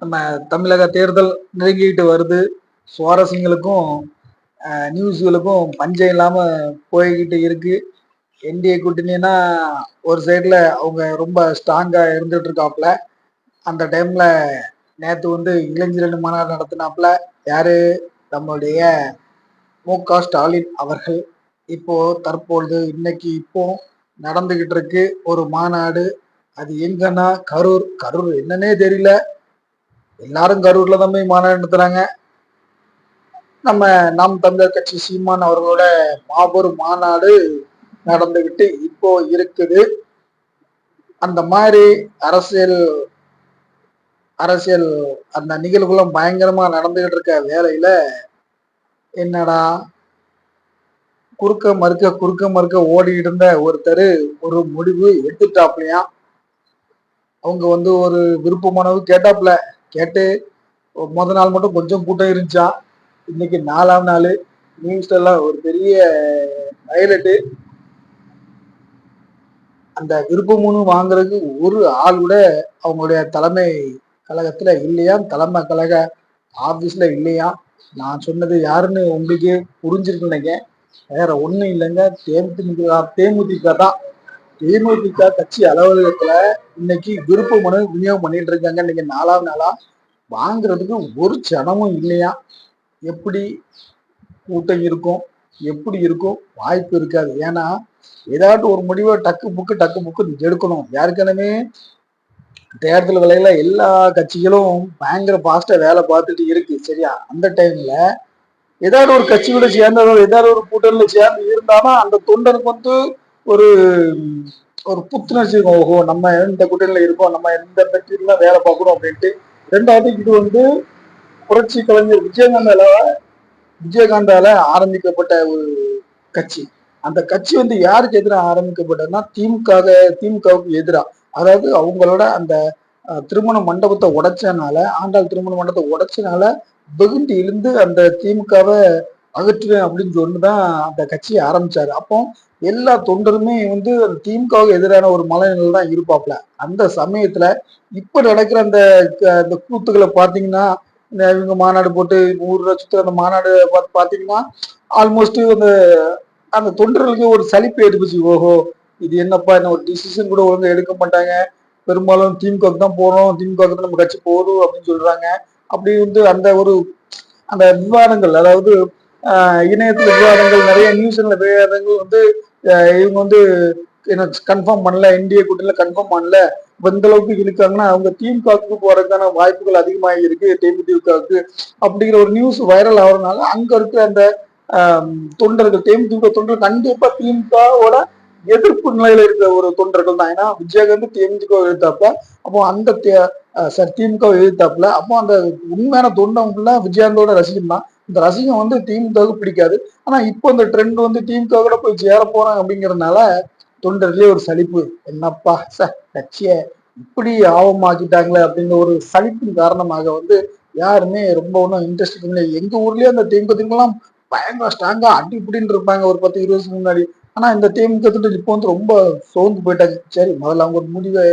நம்ம தமிழக தேர்தல் நெருங்கிட்டு வருது. சுவாரஸ்யங்களுக்கும் நியூஸ்களுக்கும் பஞ்சம் இல்லாம போய்கிட்டு இருக்கு. என்டிஏ கூட்டணின்னா ஒரு சைடுல அவங்க ரொம்ப ஸ்ட்ராங்கா இருந்துட்டு இருக்காப்புல. அந்த டைம்ல நேத்து இளைஞரணி மாநாடு நடத்தினாப்புல. யாரு? நம்மளுடைய மு.க.ஸ்டாலின் அவர்கள். இப்போ தற்பொழுது இப்போ நடந்துகிட்டு இருக்கு ஒரு மாநாடு. அது எங்கன்னா கரூர். கரூர் என்னன்னே தெரியல. எல்லாரும் கரூர்ல தான் போய் மாநாடு நடத்துறாங்க. நம்ம நாம் தமிழர் கட்சி சீமான் அவர்களோட மாபெரும் மாநாடு நடந்துகிட்டு இப்போ இருக்குது. அந்த மாதிரி அரசியல் அரசியல் அந்த நிகழ்வுகளும் பயங்கரமா நடந்துகிட்டு இருக்க வேலையில என்னடா குறுக்க மறுக்க ஓடிட்டு இருந்த ஒருத்தர் ஒரு முடிவு எடுத்துட்டாப்லையா. அவங்க ஒரு விருப்ப மனவு கேட்டாப்புல. கேட்டு முத நாள் மட்டும் கொஞ்சம் கூட்டம் இருந்துச்சா. இன்னைக்கு 4ஆம் நாள் நியூஸ்ல எல்லாம் ஒரு பெரிய ஹைலைட்டு. அந்த விருப்ப மனு வாங்குறதுக்கு ஒரு ஆள் கூட அவங்களுடைய தலைமை கழகத்துல இல்லையா, தலைமை கழக ஆபீஸ்ல இல்லையா. நான் சொன்னது யாருன்னு உங்களுக்கே புரிஞ்சிருக்குன்னு வேற ஒண்ணும் இல்லைங்க. தேமுதிக தான். தேமுதிக கட்சி அலுவலகத்துல இன்னைக்கு விருப்ப மனு விநியோகம் பண்ணிட்டு இருக்காங்க. இன்னைக்கு 4ஆம் நாளா வாங்குறதுக்கு ஒரு ஜனமும் இல்லையா. எப்படி கூட்டம் இருக்கும், எப்படி இருக்கும், வாய்ப்பு இருக்காது. ஏன்னா ஏதாவது ஒரு முடிவை டக்கு புக்கு எடுக்கணும். யாருக்கெனவே தேர்தல் வேலையில எல்லா கட்சிகளும் பயங்கர பாஸ்டா வேலை பார்த்துட்டு இருக்கு. சரியா? அந்த டைம்ல ஏதாவது ஒரு கட்சியோட சேர்ந்ததோ ஏதாவது ஒரு கூட்டணியில சேர்ந்து இருந்தாலும் அந்த தொண்டனுக்கு ஒரு ஒரு புத்துணர்ச்சி இருக்கும். ஓஹோ, நம்ம இந்த கூட்டணியில இருக்கோம், நம்ம இந்த கட்சியில வேலை பார்க்கணும் அப்படின்ட்டு. ரெண்டாவது இது புரட்சி கலைஞர் விஜயகாந்தால ஆரம்பிக்கப்பட்ட ஒரு கட்சி. அந்த கட்சி யாருக்கு எதிராக ஆரம்பிக்கப்பட்டதுன்னா திமுகவுக்கு எதிராக. அதாவது அவங்களோட அந்த திருமண மண்டபத்தை உடைச்சனால, ஆண்டாள் திருமண மண்டபத்தை உடைச்சனால வெகுண்டு இழுந்து அந்த திமுகவை அகற்றுவேன் அப்படின்னு சொல்லிதான் அந்த கட்சியை ஆரம்பிச்சாரு. அப்போ எல்லா தொண்டருமே திமுகவுக்கு எதிரான ஒரு மனநிலையில தான் இருப்பாப்ல. அந்த சமயத்துல இப்ப நடக்கிற அந்த கூத்துக்களை பாத்தீங்கன்னா, இவங்க மாநாடு போட்டு ஊர் சுத்துற அந்த மாநாடு பாத்தீங்கன்னா ஆல்மோஸ்ட் அந்த தொண்டர்களுக்கு ஒரு சலிப்பு ஏற்படுச்சு. ஓஹோ, இது என்னப்பா, என்ன ஒரு டிசிஷன் கூட ஒழுங்கா எடுக்க மாட்டாங்க, பெரும்பாலும் திமுக தான் போறோம், திமுக நம்ம கட்சி போதும் அப்படின்னு சொல்றாங்க. அப்படி அந்த விவாதங்கள், அதாவது இணையத்துல விவாதங்கள், நிறைய நியூஸ்ல விவாதங்கள் இவங்க என்ன கன்ஃபார்ம் பண்ணல, என்டிஏ கூட்டணியில கன்ஃபார்ம் பண்ணல, எந்த அளவுக்கு இருக்காங்கன்னா அவங்க திமுகவுக்கு போறதுக்கான வாய்ப்புகள் அதிகமாக இருக்கு தேமுதிகவுக்கு அப்படிங்கிற ஒரு நியூஸ் வைரல் ஆகுறதுனால அங்க இருக்க அந்த தொண்டர்கள், தேமுதிக தொண்டர்கள் கண்டிப்பா திமுகவோட எதிர்ப்பு நிலையில இருக்கிற ஒரு தொண்டர்கள் தான். ஏன்னா விஜயகாந்த் தேமுதிக எதிர்த்தாப்புல, அப்போ அந்த திமுக எதிர்த்தாப்புல, அப்போ அந்த உண்மையான தொண்டவங்கள விஜயகாந்தோட ரசிகன் தான். இந்த ரசிகம் திமுகவுக்கு பிடிக்காது. ஆனா இப்போ இந்த ட்ரெண்ட் திமுக கூட போய் சேர போறாங்க அப்படிங்கறதுனால தொண்டர்களே ஒரு சலிப்பு. என்னப்பா கட்சிய இப்படி ஆபமாக்கிட்டாங்களே அப்படிங்கிற ஒரு சலிப்பின் காரணமாக யாருமே ரொம்ப ஒன்றும் இன்ட்ரெஸ்ட் இல்லை. எங்க ஊர்லயே அந்த தேமுதிகலாம் பயங்கர ஸ்ட்ராங்கா அடி இப்படின்னு இருப்பாங்க ஒரு 10-20 வருஷத்துக்கு முன்னாடி. ஆனா இந்த தேமுதிக இப்போ ரொம்ப சோர்ந்து போயிட்டாங்க. சரி, முதல்ல அவங்க ஒரு முடிவை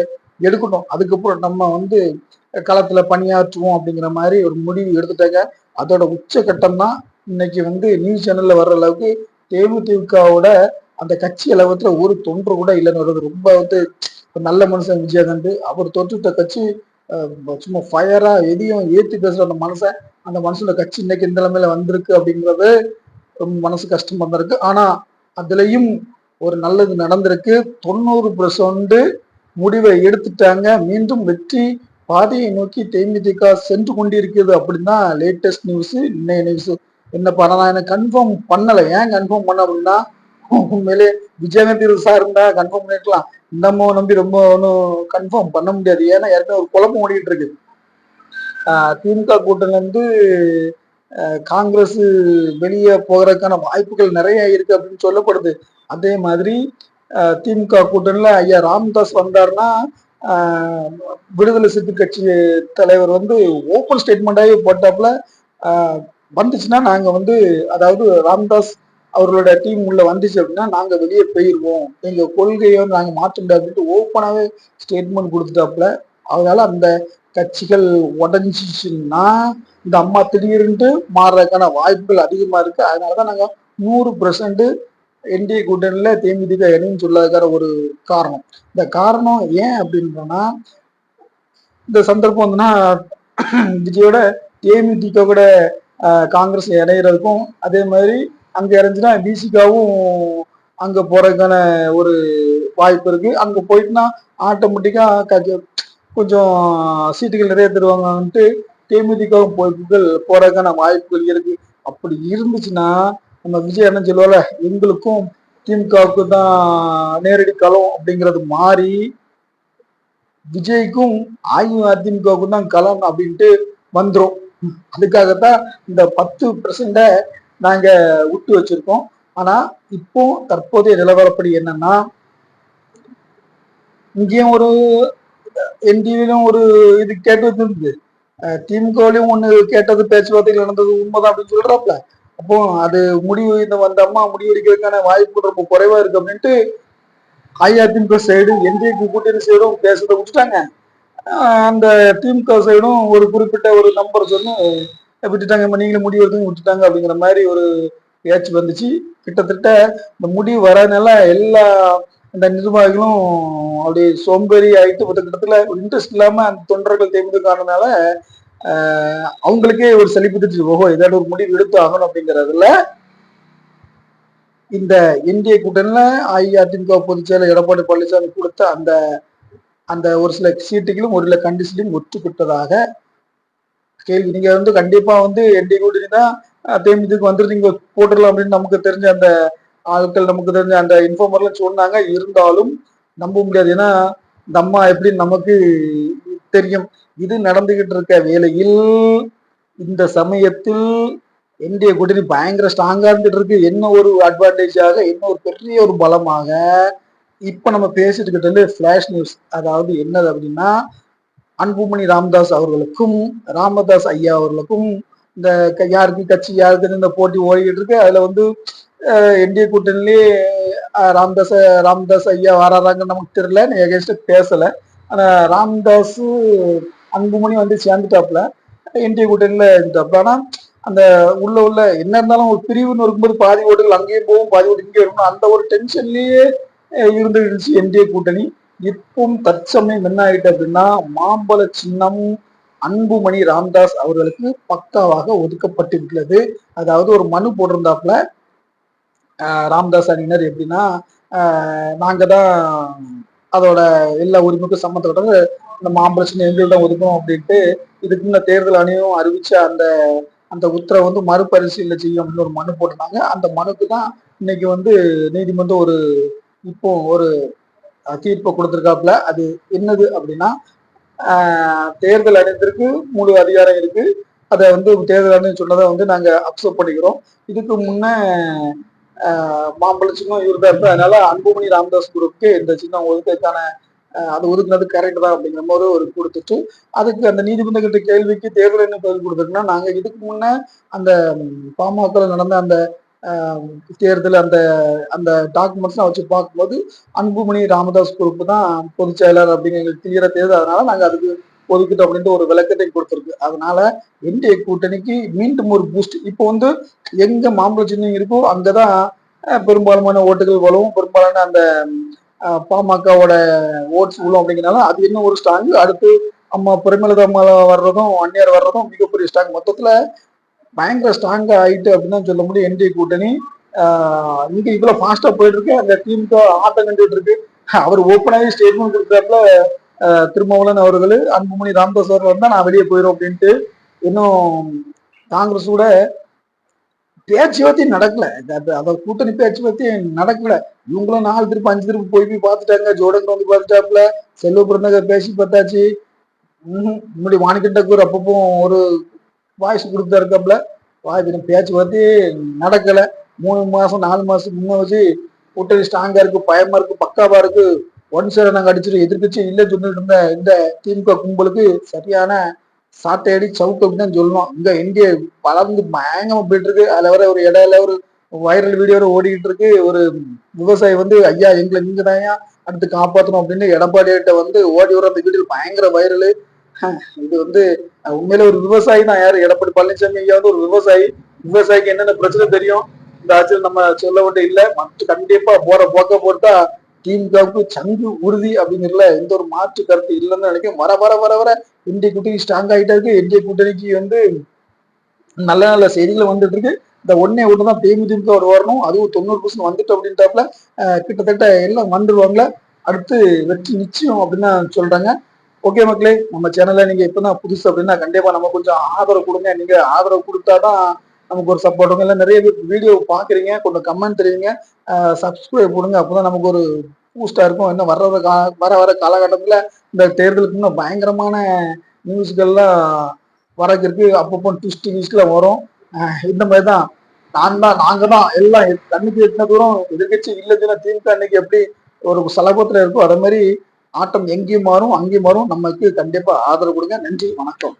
எடுக்கட்டும், அதுக்கப்புறம் நம்ம களத்துல பணியாற்றுவோம் அப்படிங்கிற மாதிரி ஒரு முடிவு எடுத்துட்டாங்க. அதோட உச்சகட்டம் தான் இன்னைக்கு நியூஸ் சேனல்ல வர்ற அளவுக்கு தேமுதிகவோட அந்த கட்சி அளவுல ஒரு தொன்று கூட இல்லைன்னு வருது. ரொம்ப நல்ல மனுஷன் விஜயகாந்த். அவர் தொற்றுட்ட கட்சி சும்மா ஃபயரா எதையும் ஏத்தி பேசுற அந்த மனுஷனோட கட்சி இன்னைக்கு இந்த நிலைமையில வந்திருக்கு அப்படிங்கிறது ரொம்ப மனசு கஷ்டம் வந்திருக்கு. ஆனா அதுலயும் ஒரு நல்லது நடந்திருக்கு. 90% முடிவை எடுத்துட்டாங்க. மீண்டும் வெற்றி பாதையை நோக்கி தேமுதிக சென்று கொண்டிருக்கிறது அப்படின்னு தான் லேட்டஸ்ட் நியூஸ். இன்னைய நியூஸ் என்ன பண்ணலாம், எனக்கு கன்ஃபார்ம் பண்ணல. ஏன் கன்ஃபார்ம் பண்ண அப்படின்னா, உண்மையிலே விஜயகாந்த் சார் இருந்தா கன்ஃபார்ம் பண்ணிருக்கலாம். நம்ம நம்பி ரொம்ப ஒன்றும் கன்ஃபார்ம் பண்ண முடியாது. ஏன்னா ஏற்கனவே ஒரு குழப்பம் ஓடிட்டு இருக்கு. திமுக கூட்டணி காங்கிரஸ் வெளியே போகிறதுக்கான வாய்ப்புகள் நிறைய இருக்கு அப்படின்னு சொல்லப்படுது. அதே மாதிரி திமுக கூட்டணியில ஐயா ராமதாஸ் வந்தாருன்னா விடுதலை சிறுத்தை கட்சி தலைவர் ஓப்பன் ஸ்டேட்மெண்டாவே போட்டாப்புல, வந்துச்சுன்னா நாங்க அதாவது ராமதாஸ் அவர்களோட டீம் உள்ள வந்துச்சு அப்படின்னா நாங்க வெளியே போயிருவோம், எங்க கொள்கையை நாங்க மாற்ற முடியாது ஓப்பனாவே ஸ்டேட்மெண்ட் கொடுத்துட்டாப்புல. அதனால அந்த கட்சிகள் உடஞ்சிச்சுன்னா இந்த அம்மா திடீர்னு மாறுறதுக்கான வாய்ப்புகள் அதிகமா இருக்கு. அதனாலதான் நாங்க 100% என்டிஏ கூட்டணியில தேமுதிக இணைன்னு சொல்லாததுக்கான ஒரு காரணம். இந்த காரணம் ஏன் அப்படின்னா, இந்த சந்தர்ப்பம் வந்துன்னா விஜயோட தேமுதிக கூட காங்கிரஸ் இணையறதுக்கும், அதே மாதிரி அங்க இறஞ்சுன்னா பிசிகாவும் அங்க போறதுக்கான ஒரு வாய்ப்பு இருக்கு. அங்க போயிட்டுனா ஆட்டோமேட்டிக்கா கொஞ்சம் சீட்டுகள் நிறைய தருவாங்கன்ட்டு தேமுதிகவும் போறதுக்கான வாய்ப்புகள் இருக்கு. அப்படி இருந்துச்சுன்னா நம்ம விஜய் என்ன சொல்லுவால, எங்களுக்கும் திமுகவுக்கு தான் நேரடி களம் அப்படிங்கிறது மாறி விஜய்க்கும் அதிமுகவுக்கும் தான் களம் அப்படின்ட்டு வந்துரும். அதுக்காகத்தான் இந்த 10% நாங்க விட்டு வச்சிருக்கோம். ஆனா இப்போ தற்போதைய நிலவரப்படி என்னன்னா, இங்கேயும் ஒரு என்டிவிலும் ஒரு இது கேட்டு வச்சிருந்தது, திமுகவிலையும் ஒண்ணு கேட்டது, பேச்சுவார்த்தைகள் நடந்தது உண்மைதான் அப்படின்னு சொல்றாப்ல. அப்போ அது முடிவு இந்த அம்மா முடிவெடுக்கிறதுக்கான வாய்ப்பு ரொம்ப குறைவா இருக்கு அப்படின்ட்டு அஇஅதிமுக சைடு என்டிஏ கூட்டணி சைடும் பேசுறதை விட்டுட்டாங்க. அந்த திமுக சைடும் ஒரு குறிப்பிட்ட ஒரு நம்பர் சொன்னு விட்டுட்டாங்க, நீங்களும் முடிவு எடுத்து விட்டுட்டாங்க அப்படிங்கிற மாதிரி ஒரு பேச்சு வந்துச்சு. கிட்டத்தட்ட இந்த முடிவு வரனால எல்லா இந்த நிர்வாகிகளும் அப்படி சோம்பேறி ஆயிட்டு ஒரு கிட்டத்துல இன்ட்ரெஸ்ட் இல்லாம அந்த தொண்டர்கள் தேர்ந்ததுக்கானதுனால அவங்களுக்கே ஒரு சலிப்பு தெரிஞ்சு, ஓஹோ ஏதாவது ஒரு முடிவு எடுத்து ஆகணும் அப்படிங்கறதுல இந்த என்டிஏ கூட்டணியில அஇஅதிமுக பொதுச் செயலர் எடப்பாடி பழனிசாமி கொடுத்த அந்த அந்த ஒரு சில சீட்டுகளும் ஒரு சில கண்டிஷனையும் ஒத்துக்கிட்டதாக கேள்வி. நீங்க கண்டிப்பா என்டிஏ கூட்டணி தான் தேமுதிக நீங்க போட்டுடலாம் அப்படின்னு நமக்கு தெரிஞ்ச அந்த ஆட்கள், நமக்கு தெரிஞ்ச அந்த இன்ஃபார்மர்லாம் சொன்னாங்க. இருந்தாலும் நம்ப முடியாது. ஏன்னா இந்த அம்மா எப்படின்னு நமக்கு தெரியும். இது நடந்துகிட்டு இருக்க வேளையில் இந்த சமயத்தில் என்டிஏ கூட்டணி பயங்கர ஸ்ட்ராங்கா இருந்துட்டு இருக்கு. என்ன ஒரு அட்வான்டேஜாக, என்ன ஒரு பெரிய ஒரு பலமாக இப்ப நம்ம பேசிட்டு கிட்ட பிளாஷ் நியூஸ், அதாவது என்னது அப்படின்னா, அன்புமணி ராமதாஸ் அவர்களுக்கும் ராமதாஸ் ஐயா அவர்களுக்கும் இந்த யாருக்கு கட்சி யாருக்கு இந்த போட்டி ஓடிக்கிட்டு இருக்கு. அதுல என்டிஏ கூட்டணிலேயே ராமதாஸ் ஐயா வராதாங்கன்னு நமக்கு தெரியல, எகேன்ஸ்ட் பேசல. ஆனா ராமதாஸ் அன்புமணி சேர்ந்துட்டாப்ல, என்டிஏ கூட்டணியில இருந்துட்டாப்ல. ஆனா அந்த உள்ள என்ன இருந்தாலும் ஒரு பிரிவுன்னு இருக்கும்போது பாதி ஓட்டுகள் அங்கேயும் போகும், பாதி ஓட்டு இங்கே இருக்கும். அந்த ஒரு டென்ஷன்லயே இருந்துச்சு என்டிஏ கூட்டணி. இப்பவும் தற்சமயம் என்ன ஆயிட்டு அப்படின்னா, மாம்பழ சின்னம் அன்புமணி ராமதாஸ் அவர்களுக்கு பக்காவாக ஒதுக்கப்பட்டிருக்கிறது. அதாவது ஒரு மனு போட்டிருந்தாப்புல ராமதாஸ் அணியினர், எப்படின்னா நாங்க தான் அதோட எல்லா உரிமைக்கும் சம்மந்தப்பட்டது, இந்த மாம்பழ சின்னம் எங்கள்தான் ஒதுக்கணும் அப்படின்ட்டு இதுக்கு இந்த தேர்தல் ஆணையம் அறிவிச்ச அந்த அந்த உத்தரவை மறுபரிசீலனை செய்யும் அப்படின்னு ஒரு மனு போட்டிருந்தாங்க. அந்த மனுக்கு தான் இன்னைக்கு நீதிமன்றம் இப்போ ஒரு தீர்ப்பை கொடுத்திருக்காப்புல. அது என்னது அப்படின்னா, தேர்தல் ஆணையத்திற்கு முழு அதிகாரம் இருக்கு. அதை தேர்தல் ஆணையம் சொன்னதை நாங்க அக்செப்ட் பண்ணிக்கிறோம். இதுக்கு முன்ன மாம்பழ சின்னம் இவர் தான் இருந்தது, அதனால அன்புமணி ராமதாஸ் குரூப்க்கு இந்த சின்னம் ஒதுக்கிறதுக்கான அது ஒதுக்குனது கரெக்ட் தான் அப்படிங்கிற மாதிரி ஒரு கொடுத்துட்டு, அதுக்கு அந்த நீதிமன்ற கிட்ட கேள்விக்கு தேர்தல் என்ன பதில் கொடுத்துருக்குன்னா, நாங்க இதுக்கு முன்ன அந்த பாமக நடந்த அந்த தேர்தல் அந்த அந்த டாக்குமெண்ட்ஸ்லாம் வச்சு பார்க்கும்போது அன்புமணி ராமதாஸ் குரூப் தான் பொதுச் செயலர் அப்படிங்கிற எங்களுக்கு கிளியரா தெரியுது, அதனால நாங்க அதுக்கு ஒதுக்கிட்டோம் அப்படின்ட்டு ஒரு விளக்கத்தை கொடுத்துருக்கு. அதனால என்டிஏ கூட்டணிக்கு மீண்டும் ஒரு பூஸ்ட். இப்போ எங்க மாம்பழ சின்னம் இருக்கோ அங்கதான் பெரும்பாலான ஓட்டுகள் வரும், பெரும்பாலான அந்த பாமகவோட ஓட்ஸ் உள்ள அப்படிங்கிறனால அது இன்னும் ஒரு ஸ்ட்ராங். அடுத்து அம்மா பிரேமலதா அம்மா வர்றதும் அந்நியார் வர்றதும் மிகப்பெரிய ஸ்ட்ராங். மொத்தத்துல பயங்கர ஸ்ட்ராங்கா ஆயிட்டு அப்படின்னு சொல்ல முடியும் என்டிஏ கூட்டணி. இங்க இவ்வளவு ஃபாஸ்டா போயிட்டு இருக்கு, அந்த திமுக ஆட்டம் கண்டுட்டு இருக்கு. அவர் ஓப்பனாகி ஸ்டேட்மெண்ட் கொடுத்தாப்புல திருமாவளவன் அவர்கள், அன்புமணி ராமதாஸ் அவர்கள் வந்தா நான் வெளியே போயிடும் அப்படின்ட்டு. இன்னும் காங்கிரஸ் கூட பேச்சுவார்த்தை நடக்கல, அத கூட்டணி பேச்சுவார்த்தை நடக்கல. இவங்களும் 4 திருப்பு 5 திருப்பு போய் பார்த்துட்டாங்க. ஜோடன் பார்த்துட்டாப்புல, செல்வ பிறந்தகர் பேசி பார்த்தாச்சு. முன்னாடி வாணிகண்டக்கூர் அப்பப்போ ஒரு வாய்ஸ் கொடுத்தா இருக்காப்புல, பேச்சுவார்த்தை நடக்கல. 3 மாசம் 4 மாசம் முன்ன வச்சு கூட்டணி ஸ்ட்ராங்கா இருக்கு, பயமா இருக்கு, பக்காவா இருக்கு, ஒன் சைட நாங்க அடிச்சிடும், எதிர்கட்சி இல்லைன்னு சொல்லிட்டு இருந்த இந்த திமுக கும்பலுக்கு சரியான சாட்டையடி சவுக்கு அப்படின்னு தான் சொல்லணும். இங்க என்டிஏ வளர்ந்து பயங்கரமா போயிட்டு இருக்கு. அதுல வர ஒரு இடையில ஒரு வைரல் வீடியோ ஓடிக்கிட்டு இருக்கு. ஒரு விவசாயி ஐயா எங்களை நீங்க தான் அடுத்து காப்பாற்றணும் அப்படின்னு எடப்பாடியிட்ட வந்து ஓடி வர அந்த வீடியோ பயங்கர வைரலு. இது வந்து உண்மையில ஒரு விவசாயி தான். யாரு எடப்பாடி பழனிசாமி ஐயா வந்து ஒரு விவசாயி. விவசாயிக்கு என்னென்ன பிரச்சனை தெரியும். இந்த ஆட்சியில் நம்ம சொல்ல வேண்டிய இல்லை. மற்ற கண்டிப்பா போற போக்க போட்டா திமுகவுக்கு சங்கு உறுதி அப்படிங்கிறதுல எந்த ஒரு மாற்று கருத்து இல்லைன்னு நினைக்கிறேன். வர வர வர வர இந்திய கூட்டணி ஸ்ட்ராங் ஆகிட்டா இருக்கு. இந்திய கூட்டணிக்கு வந்து நல்ல நல்ல செய்திகள் வந்துட்டு இருக்கு. இந்த ஒன்னே ஒண்ணுதான் தேமுதிக ஒரு வரணும். அதுவும் 90% வந்துட்டு அப்படின்ட்டாப்ல. கிட்டத்தட்ட எல்லாம் வந்துருவாங்கள. அடுத்து வெற்றி நிச்சயம் அப்படின்னு சொல்றாங்க. ஓகே மக்களே, நம்ம சேனல்ல நீங்க இப்பதான் புதுசு அப்படின்னா கண்டிப்பா நம்ம கொஞ்சம் ஆதரவு கொடுங்க. நீங்க ஆதரவு கொடுத்தாதான் நமக்கு ஒரு சப்போர்ட் இருக்கும். இல்லை நிறைய பேர் வீடியோ பாக்குறீங்க, கொஞ்சம் கமெண்ட் தெரியுங்க, சப்ஸ்கிரைப் கொடுங்க. அப்பதான் நமக்கு ஒரு பூஸ்டா இருக்கும். இன்னும் வர வர காலகட்டத்துல இந்த தேர்தலுக்கு இன்னும் பயங்கரமான நியூஸ்கள்லாம் வரக்கு இருக்கு. அப்பப்போ ட்விஸ்ட்ல வரும். இந்த மாதிரிதான் நாங்க தான் எல்லாம் கண்ணுக்கு எட்டின தூரம் எதிர்கட்சி இல்லைன்னா திமுக அன்னைக்கு எப்படி ஒரு சலபத்துல இருக்கோ அதே மாதிரி ஆட்டம் எங்கேயும் மாறும் அங்கேயும் மாறும். நமக்கு கண்டிப்பா ஆதரவு கொடுங்க. நன்றி, வணக்கம்.